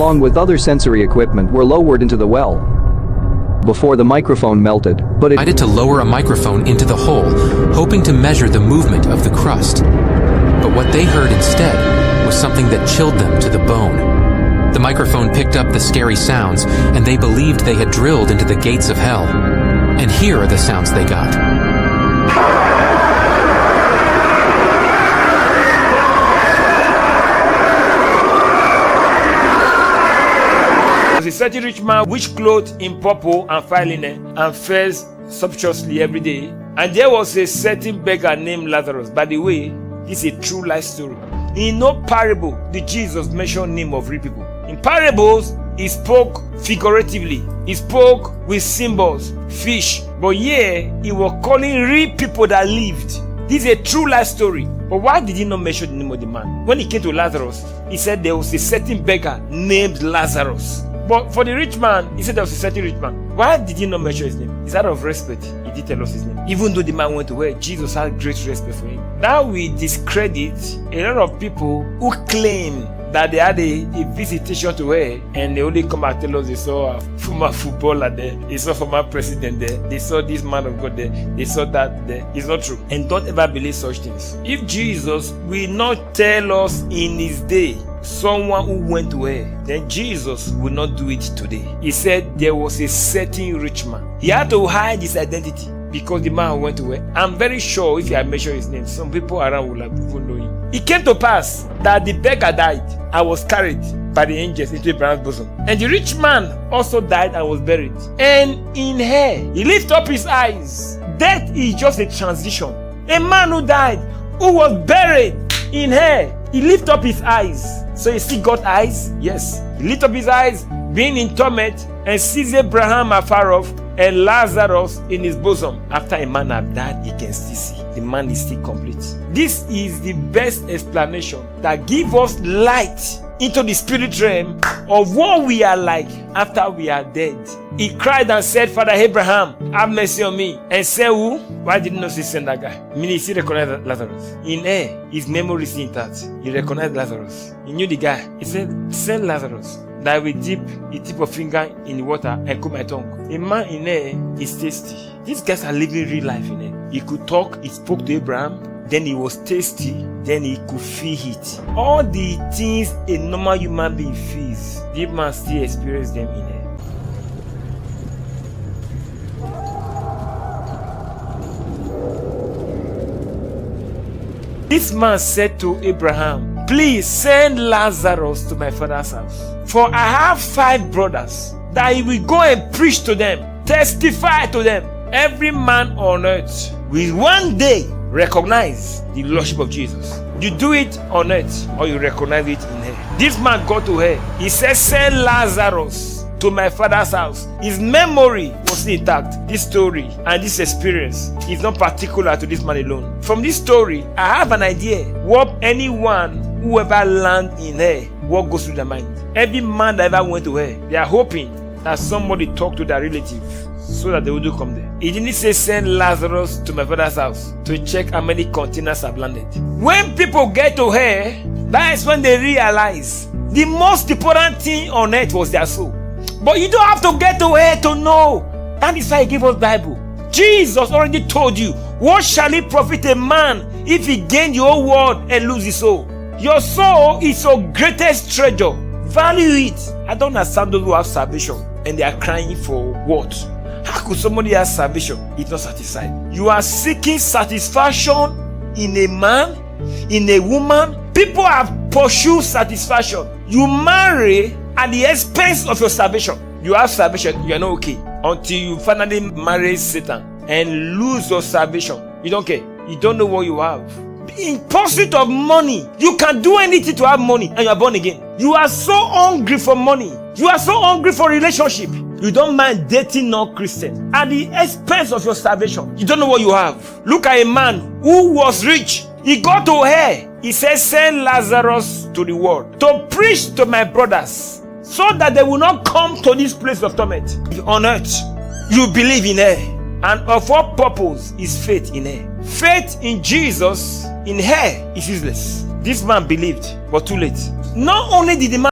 along with other sensory equipment, were lowered into the well before the microphone melted, but it decided to lower a microphone into the hole, hoping to measure the movement of the crust. But what they heard instead was something that chilled them to the bone. The microphone picked up the scary sounds, and they believed they had drilled into the gates of hell. And here are the sounds they got. A certain rich man which clothed in purple and fine linen and fed sumptuously every day. And there was a certain beggar named Lazarus. By the way, this is a true life story. In no parable did Jesus mention name of real people. In parables, he spoke figuratively. He spoke with symbols, fish. But here, he was calling real people that lived. This is a true life story. But why did he not mention the name of the man? When he came to Lazarus, he said there was a certain beggar named Lazarus. But for the rich man, he said there was a certain rich man. Why did he not mention his name? It's out of respect. He did tell us his name. Even though the man went to where Jesus had great respect for him. Now we discredit a lot of people who claim that they had a visitation to where, and they only come and tell us they saw a former footballer there, they saw former president there, they saw this man of God there, they saw that there. It's not true. And don't ever believe such things. If Jesus will not tell us in his day someone who went to where, then Jesus will not do it today. He said there was a certain rich man. He had to hide his identity because the man went to where. I'm very sure if you had mentioned his name, some people around will have even known him. It came to pass that the beggar died and was carried by the angels into Abraham's bosom. And the rich man also died and was buried. And in her, he lifted up his eyes. Death is just a transition. A man who died, who was buried in her, he lifted up his eyes. So he still got eyes? Yes. He lifted up his eyes, being in torment, and sees Abraham afar off and Lazarus in his bosom. After a man had died, he can still see. The man is still complete. This is the best explanation that gives us light into the spirit realm of what we are like after we are dead. He cried and said, Father Abraham, have mercy on me. And said, who? Why didn't he send that guy? Meaning he still recognized Lazarus. In air, his memory is intact. He recognized Lazarus. He knew the guy. He said, send Lazarus, that I will dip the tip of finger in the water and cool my tongue. A man in air is tasty. These guys are living real life in air. He could talk, he spoke to Abraham, then he was tasty, then he could feel it. All the things a normal human being feels, this man still experiences them in air. This man said to Abraham, please send Lazarus to my father's house. For I have 5 brothers, that he will go and preach to them, testify to them. Every man on earth will one day recognize the lordship of Jesus. You do it on earth or you recognize it in hell. This man got to hell. He said, send Lazarus to my father's house. His memory was intact. This story and this experience is not particular to this man alone. From this story, I have an idea what anyone who ever land in hell, what goes through their mind. Every man that ever went to hell, they are hoping that somebody talk to their relative so that they will do come there. He didn't say send Lazarus to my father's house to check how many containers have landed. When people get to hell, that is when they realize the most important thing on earth was their soul. But you don't have to get to hell to know. That is why he gave us Bible. Jesus already told you, what shall it profit a man if he gain the whole world and lose his soul? Your soul is your greatest treasure. Value it. I don't understand those who have salvation and they are crying for what? How could somebody have salvation? It's not satisfied. You are seeking satisfaction in a man, in a woman. People have pursued satisfaction. You marry at the expense of your salvation. You have salvation, you are not okay until you finally marry Satan and lose your salvation. You don't care. You don't know what you have. In pursuit of money, you can do anything to have money and you are born again. You are so hungry for money. You are so hungry for relationship. You don't mind dating non-Christian at the expense of your salvation. You don't know what you have. Look at a man who was rich. He got to hell. He says, send Lazarus to the world to preach to my brothers so that they will not come to this place of torment. On earth, you believe in hell. And of what purpose is faith in her? Faith in Jesus in her is useless. This man believed, but too late. Not only did the man